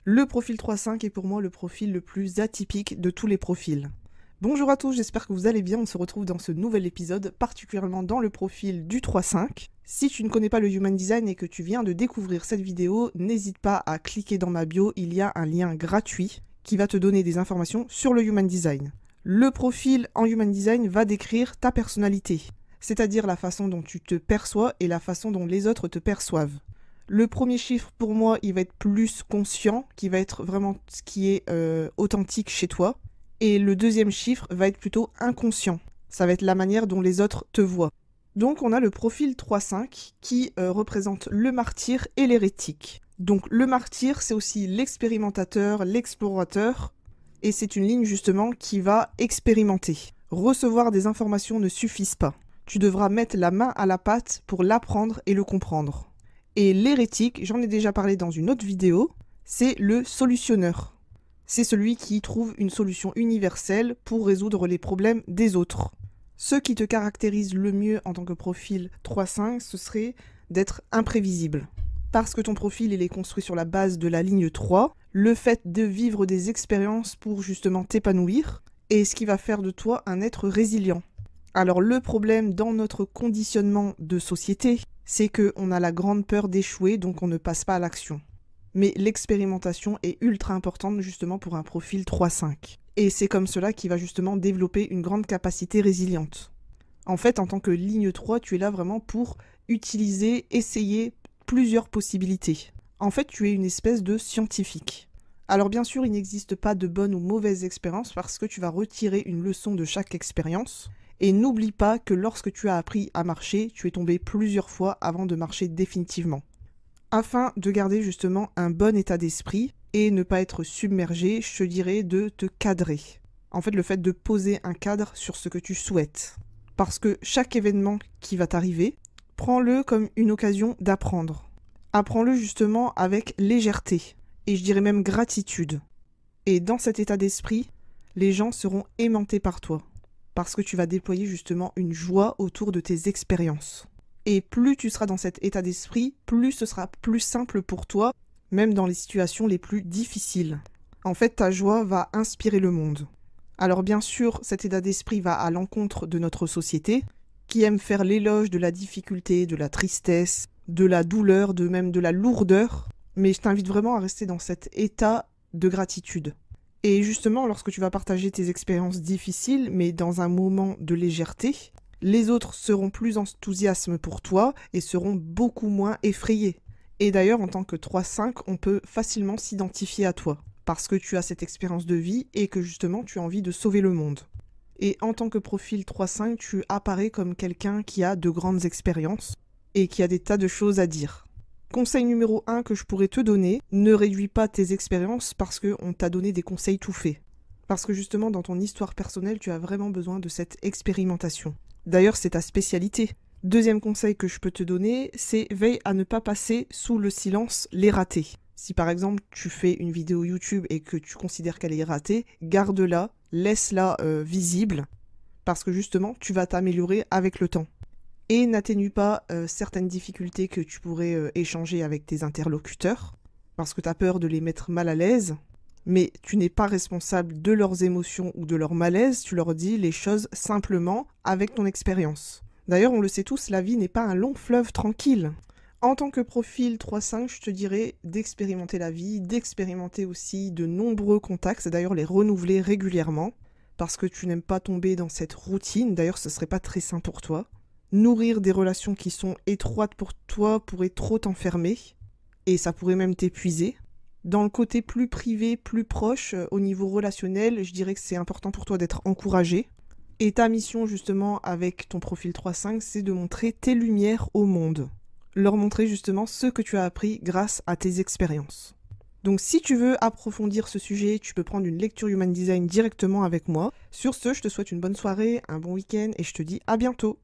Le profil 3.5 est pour moi le profil le plus atypique de tous les profils. Bonjour à tous, j'espère que vous allez bien, on se retrouve dans ce nouvel épisode, particulièrement dans le profil du 3.5. Si tu ne connais pas le Human Design et que tu viens de découvrir cette vidéo, n'hésite pas à cliquer dans ma bio, il y a un lien gratuit qui va te donner des informations sur le Human Design. Le profil en Human Design va décrire ta personnalité, c'est-à-dire la façon dont tu te perçois et la façon dont les autres te perçoivent. Le premier chiffre, pour moi, il va être plus conscient, qui va être vraiment ce qui est authentique chez toi. Et le deuxième chiffre va être plutôt inconscient. Ça va être la manière dont les autres te voient. Donc on a le profil 3-5 qui représente le martyr et l'hérétique. Donc le martyr, c'est aussi l'expérimentateur, l'explorateur. Et c'est une ligne justement qui va expérimenter. Recevoir des informations ne suffisent pas. Tu devras mettre la main à la pâte pour l'apprendre et le comprendre. Et l'hérétique, j'en ai déjà parlé dans une autre vidéo, c'est le solutionneur. C'est celui qui trouve une solution universelle pour résoudre les problèmes des autres. Ce qui te caractérise le mieux en tant que profil 3-5, ce serait d'être imprévisible. Parce que ton profil il est construit sur la base de la ligne 3, le fait de vivre des expériences pour justement t'épanouir, est ce qui va faire de toi un être résilient. Alors le problème dans notre conditionnement de société, c'est qu'on a la grande peur d'échouer, donc on ne passe pas à l'action. Mais l'expérimentation est ultra importante justement pour un profil 3-5. Et c'est comme cela qu'il va justement développer une grande capacité résiliente. En fait, en tant que ligne 3, tu es là vraiment pour utiliser, essayer plusieurs possibilités. En fait, tu es une espèce de scientifique. Alors bien sûr, il n'existe pas de bonne ou mauvaise expérience parce que tu vas retirer une leçon de chaque expérience. Et n'oublie pas que lorsque tu as appris à marcher, tu es tombé plusieurs fois avant de marcher définitivement. Afin de garder justement un bon état d'esprit et ne pas être submergé, je te dirais de te cadrer. En fait, le fait de poser un cadre sur ce que tu souhaites. Parce que chaque événement qui va t'arriver, prends-le comme une occasion d'apprendre. Apprends-le justement avec légèreté et je dirais même gratitude. Et dans cet état d'esprit, les gens seront aimantés par toi. Parce que tu vas déployer justement une joie autour de tes expériences. Et plus tu seras dans cet état d'esprit, plus ce sera plus simple pour toi, même dans les situations les plus difficiles. En fait, ta joie va inspirer le monde. Alors bien sûr, cet état d'esprit va à l'encontre de notre société, qui aime faire l'éloge de la difficulté, de la tristesse, de la douleur, même de la lourdeur. Mais je t'invite vraiment à rester dans cet état de gratitude. Et justement, lorsque tu vas partager tes expériences difficiles, mais dans un moment de légèreté, les autres seront plus enthousiastes pour toi et seront beaucoup moins effrayés. Et d'ailleurs, en tant que 3-5, on peut facilement s'identifier à toi, parce que tu as cette expérience de vie et que justement tu as envie de sauver le monde. Et en tant que profil 3-5, tu apparais comme quelqu'un qui a de grandes expériences et qui a des tas de choses à dire. Conseil numéro 1 que je pourrais te donner, ne réduis pas tes expériences parce qu'on t'a donné des conseils tout faits. Parce que justement, dans ton histoire personnelle, tu as vraiment besoin de cette expérimentation. D'ailleurs, c'est ta spécialité. Deuxième conseil que je peux te donner, c'est veille à ne pas passer sous le silence les ratés. Si par exemple, tu fais une vidéo YouTube et que tu considères qu'elle est ratée, garde-la, laisse-la visible, parce que justement, tu vas t'améliorer avec le temps. Et n'atténue pas certaines difficultés que tu pourrais échanger avec tes interlocuteurs, parce que tu as peur de les mettre mal à l'aise, mais tu n'es pas responsable de leurs émotions ou de leur malaise, tu leur dis les choses simplement avec ton expérience. D'ailleurs, on le sait tous, la vie n'est pas un long fleuve tranquille. En tant que profil 3-5, je te dirais d'expérimenter la vie, d'expérimenter aussi de nombreux contacts, c'est d'ailleurs les renouveler régulièrement, parce que tu n'aimes pas tomber dans cette routine, d'ailleurs ce serait pas très sain pour toi. Nourrir des relations qui sont étroites pour toi pourrait trop t'enfermer, et ça pourrait même t'épuiser. Dans le côté plus privé, plus proche, au niveau relationnel, je dirais que c'est important pour toi d'être encouragé. Et ta mission justement avec ton profil 3-5, c'est de montrer tes lumières au monde. Leur montrer justement ce que tu as appris grâce à tes expériences. Donc si tu veux approfondir ce sujet, tu peux prendre une lecture Human Design directement avec moi. Sur ce, je te souhaite une bonne soirée, un bon week-end et je te dis à bientôt.